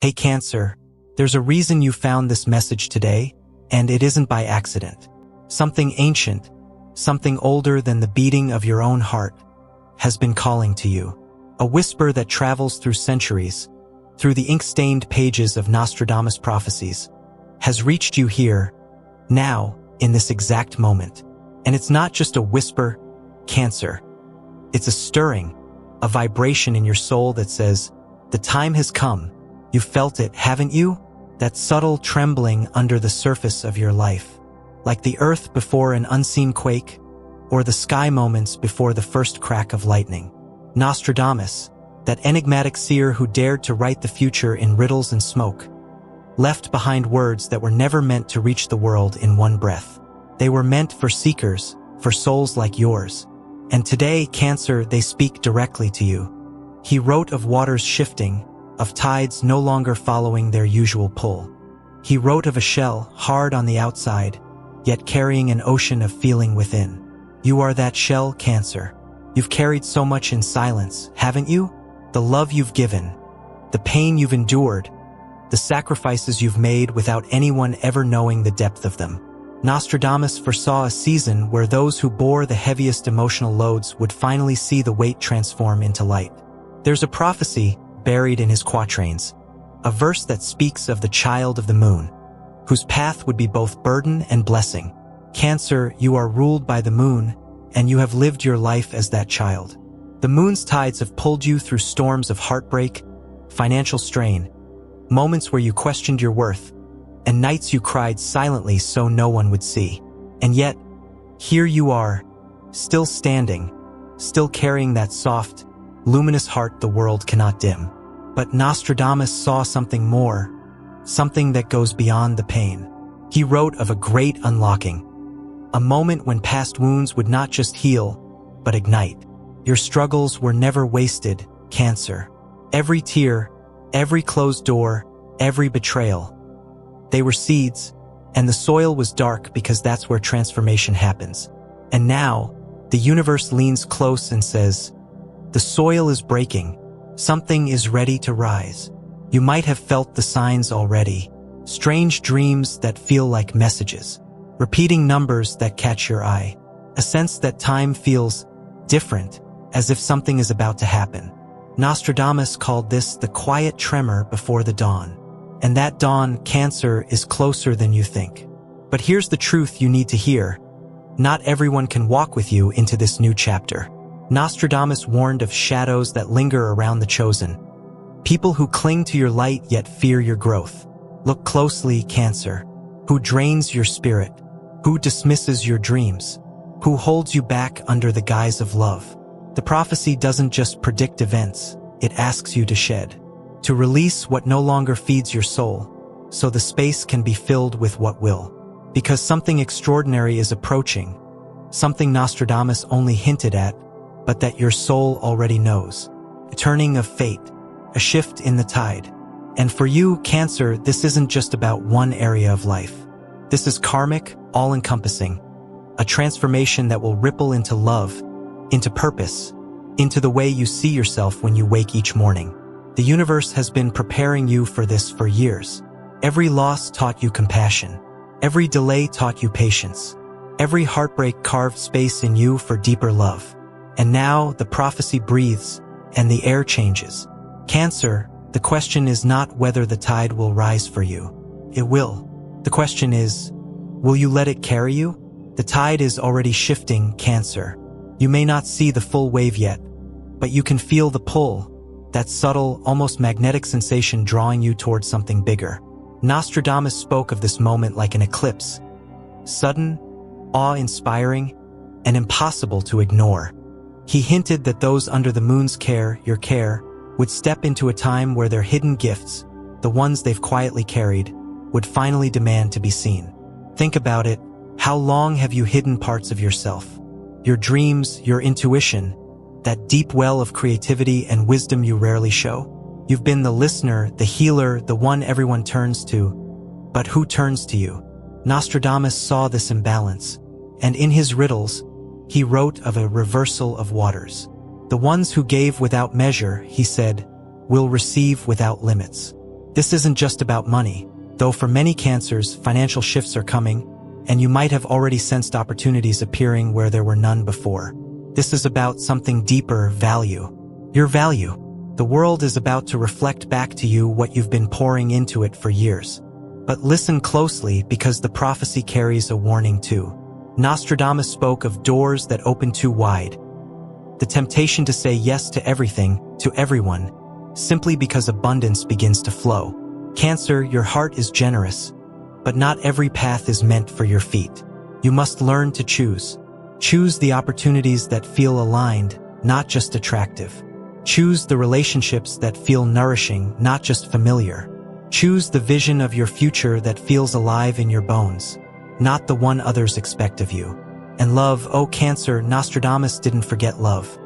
Hey Cancer, there's a reason you found this message today, and it isn't by accident. Something ancient, something older than the beating of your own heart, has been calling to you. A whisper that travels through centuries, through the ink-stained pages of Nostradamus prophecies, has reached you here, now, in this exact moment. And it's not just a whisper, Cancer. It's a stirring, a vibration in your soul that says, the time has come. You've felt it, haven't you? That subtle trembling under the surface of your life. Like the earth before an unseen quake, or the sky moments before the first crack of lightning. Nostradamus, that enigmatic seer who dared to write the future in riddles and smoke, left behind words that were never meant to reach the world in one breath. They were meant for seekers, for souls like yours. And today, Cancer, they speak directly to you. He wrote of waters shifting, of tides no longer following their usual pull. He wrote of a shell, hard on the outside, yet carrying an ocean of feeling within. You are that shell, Cancer. You've carried so much in silence, haven't you? The love you've given, the pain you've endured, the sacrifices you've made without anyone ever knowing the depth of them. Nostradamus foresaw a season where those who bore the heaviest emotional loads would finally see the weight transform into light. There's a prophecy buried in his quatrains, a verse that speaks of the child of the moon, whose path would be both burden and blessing. Cancer, you are ruled by the moon, and you have lived your life as that child. The moon's tides have pulled you through storms of heartbreak, financial strain, moments where you questioned your worth, and nights you cried silently so no one would see. And yet, here you are, still standing, still carrying that soft, luminous heart the world cannot dim. But Nostradamus saw something more, something that goes beyond the pain. He wrote of a great unlocking, a moment when past wounds would not just heal, but ignite. Your struggles were never wasted, Cancer. Every tear, every closed door, every betrayal, they were seeds, and the soil was dark because that's where transformation happens. And now, the universe leans close and says, the soil is breaking. Something is ready to rise. You might have felt the signs already. Strange dreams that feel like messages. Repeating numbers that catch your eye. A sense that time feels different, as if something is about to happen. Nostradamus called this the quiet tremor before the dawn. And that dawn, Cancer, is closer than you think. But here's the truth you need to hear. Not everyone can walk with you into this new chapter. Nostradamus warned of shadows that linger around the chosen. People who cling to your light yet fear your growth. Look closely, Cancer. Who drains your spirit? Who dismisses your dreams? Who holds you back under the guise of love? The prophecy doesn't just predict events, it asks you to shed. To release what no longer feeds your soul, so the space can be filled with what will. Because something extraordinary is approaching, something Nostradamus only hinted at, but that your soul already knows. A turning of fate, a shift in the tide. And for you, Cancer, this isn't just about one area of life. This is karmic, all-encompassing, a transformation that will ripple into love, into purpose, into the way you see yourself when you wake each morning. The universe has been preparing you for this for years. Every loss taught you compassion. Every delay taught you patience. Every heartbreak carved space in you for deeper love. And now the prophecy breathes, and the air changes. Cancer, the question is not whether the tide will rise for you. It will. The question is, will you let it carry you? The tide is already shifting, Cancer. You may not see the full wave yet, but you can feel the pull, that subtle, almost magnetic sensation drawing you towards something bigger. Nostradamus spoke of this moment like an eclipse. Sudden, awe-inspiring, and impossible to ignore. He hinted that those under the moon's care, your care, would step into a time where their hidden gifts, the ones they've quietly carried, would finally demand to be seen. Think about it. How long have you hidden parts of yourself? Your dreams, your intuition, that deep well of creativity and wisdom you rarely show? You've been the listener, the healer, the one everyone turns to. But who turns to you? Nostradamus saw this imbalance, and in his riddles, he wrote of a reversal of waters. The ones who gave without measure, he said, will receive without limits. This isn't just about money, though for many Cancers, financial shifts are coming, and you might have already sensed opportunities appearing where there were none before. This is about something deeper: value. Your value. The world is about to reflect back to you what you've been pouring into it for years. But listen closely, because the prophecy carries a warning too. Nostradamus spoke of doors that open too wide. The temptation to say yes to everything, to everyone, simply because abundance begins to flow. Cancer, your heart is generous, but not every path is meant for your feet. You must learn to choose. Choose the opportunities that feel aligned, not just attractive. Choose the relationships that feel nourishing, not just familiar. Choose the vision of your future that feels alive in your bones, not the one others expect of you. And love, oh Cancer, Nostradamus didn't forget love.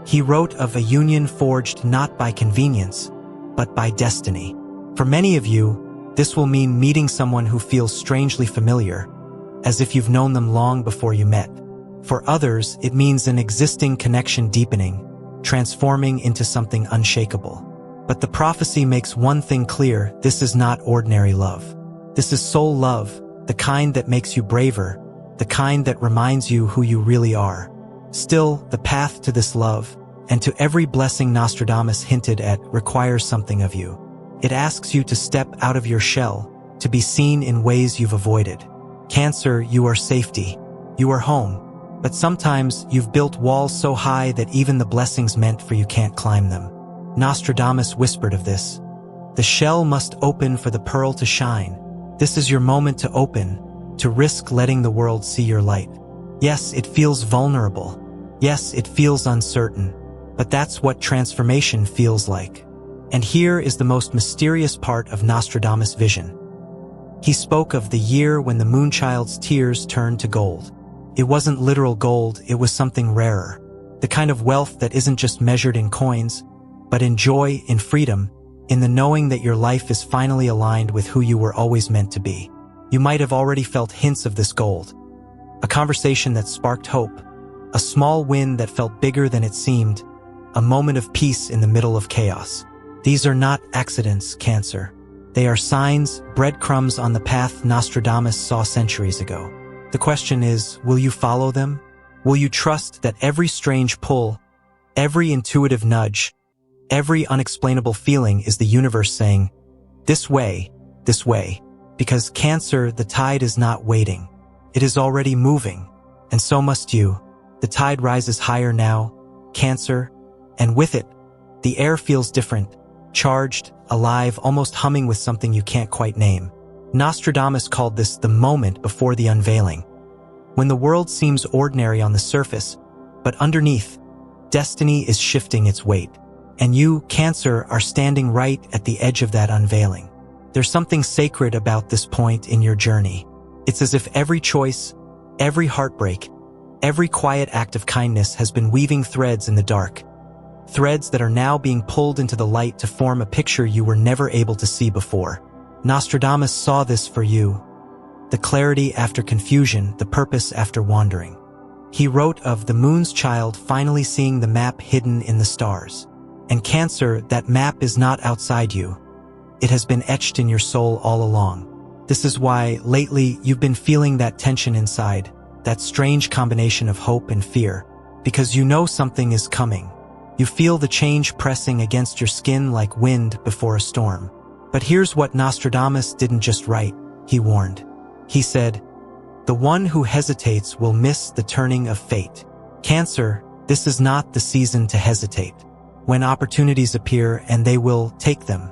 He wrote of a union forged not by convenience, but by destiny. For many of you, this will mean meeting someone who feels strangely familiar, as if you've known them long before you met. For others, it means an existing connection deepening, transforming into something unshakable. But the prophecy makes one thing clear: this is not ordinary love. This is soul love, the kind that makes you braver, the kind that reminds you who you really are. Still, the path to this love, and to every blessing Nostradamus hinted at, requires something of you. It asks you to step out of your shell, to be seen in ways you've avoided. Cancer, you are safety. You are home. But sometimes you've built walls so high that even the blessings meant for you can't climb them. Nostradamus whispered of this. The shell must open for the pearl to shine. This is your moment to open, to risk letting the world see your light. Yes, it feels vulnerable. Yes, it feels uncertain. But that's what transformation feels like. And here is the most mysterious part of Nostradamus' vision. He spoke of the year when the moonchild's tears turned to gold. It wasn't literal gold, it was something rarer. The kind of wealth that isn't just measured in coins, but in joy, in freedom, in the knowing that your life is finally aligned with who you were always meant to be. You might have already felt hints of this gold. A conversation that sparked hope, a small win that felt bigger than it seemed, a moment of peace in the middle of chaos. These are not accidents, Cancer. They are signs, breadcrumbs on the path Nostradamus saw centuries ago. The question is, will you follow them? Will you trust that every strange pull, every intuitive nudge, every unexplainable feeling is the universe saying, this way, this way? Because Cancer, the tide is not waiting. It is already moving, and so must you. The tide rises higher now, Cancer, and with it, the air feels different, charged, alive, almost humming with something you can't quite name. Nostradamus called this the moment before the unveiling. When the world seems ordinary on the surface, but underneath, destiny is shifting its weight. And you, Cancer, are standing right at the edge of that unveiling. There's something sacred about this point in your journey. It's as if every choice, every heartbreak, every quiet act of kindness has been weaving threads in the dark. Threads that are now being pulled into the light to form a picture you were never able to see before. Nostradamus saw this for you. The clarity after confusion, the purpose after wandering. He wrote of the moon's child finally seeing the map hidden in the stars. And Cancer, that map is not outside you. It has been etched in your soul all along. This is why, lately, you've been feeling that tension inside, that strange combination of hope and fear, because you know something is coming. You feel the change pressing against your skin like wind before a storm. But here's what Nostradamus didn't just write, he warned. He said, the one who hesitates will miss the turning of fate. Cancer, this is not the season to hesitate. When opportunities appear, and they will, take them.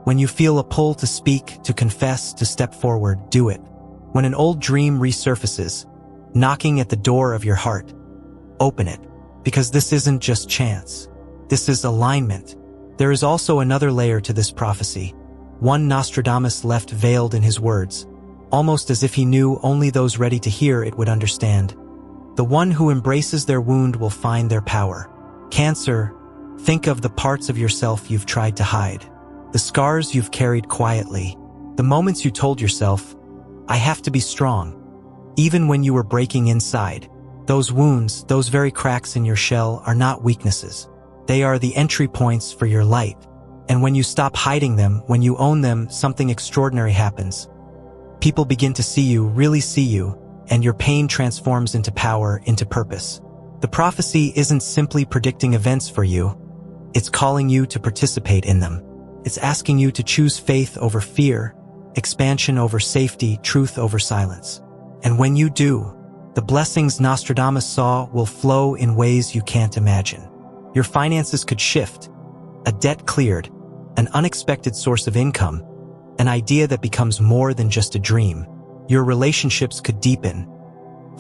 When you feel a pull to speak, to confess, to step forward, do it. When an old dream resurfaces, knocking at the door of your heart, open it. Because this isn't just chance. This is alignment. There is also another layer to this prophecy, one Nostradamus left veiled in his words, almost as if he knew only those ready to hear it would understand. The one who embraces their wound will find their power. Cancer, think of the parts of yourself you've tried to hide, the scars you've carried quietly, the moments you told yourself, I have to be strong, even when you were breaking inside. Those wounds, those very cracks in your shell, are not weaknesses. They are the entry points for your light. And when you stop hiding them, when you own them, something extraordinary happens. People begin to see you, really see you, and your pain transforms into power, into purpose. The prophecy isn't simply predicting events for you. It's calling you to participate in them. It's asking you to choose faith over fear, expansion over safety, truth over silence. And when you do, the blessings Nostradamus saw will flow in ways you can't imagine. Your finances could shift, a debt cleared, an unexpected source of income, an idea that becomes more than just a dream. Your relationships could deepen,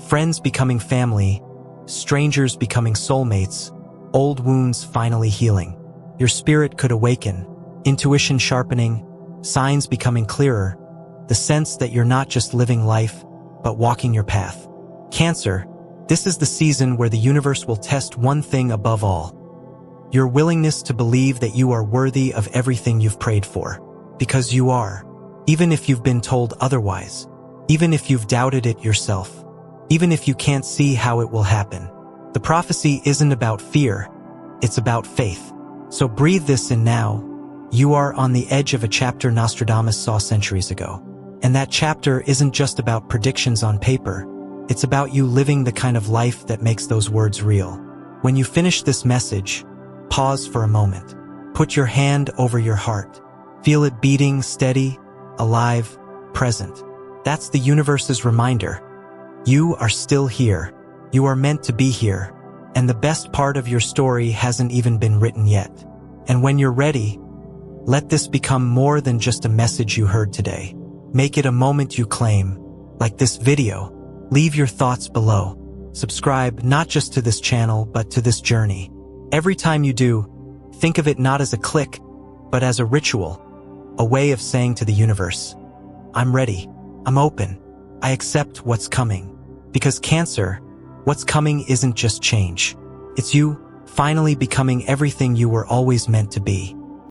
friends becoming family, strangers becoming soulmates, old wounds finally healing. Your spirit could awaken, intuition sharpening, signs becoming clearer, the sense that you're not just living life, but walking your path. Cancer, this is the season where the universe will test one thing above all: your willingness to believe that you are worthy of everything you've prayed for. Because you are. Even if you've been told otherwise. Even if you've doubted it yourself. Even if you can't see how it will happen. The prophecy isn't about fear. It's about faith. So breathe this in now. You are on the edge of a chapter Nostradamus saw centuries ago. And that chapter isn't just about predictions on paper. It's about you living the kind of life that makes those words real. When you finish this message, pause for a moment. Put your hand over your heart. Feel it beating, steady, alive, present. That's the universe's reminder. You are still here. You are meant to be here. And the best part of your story hasn't even been written yet. And when you're ready, let this become more than just a message you heard today. Make it a moment you claim. Like this video, leave your thoughts below. Subscribe not just to this channel, but to this journey. Every time you do, think of it not as a click, but as a ritual, a way of saying to the universe, I'm ready, I'm open, I accept what's coming. Because Cancer, what's coming isn't just change. It's you finally becoming everything you were always meant to be.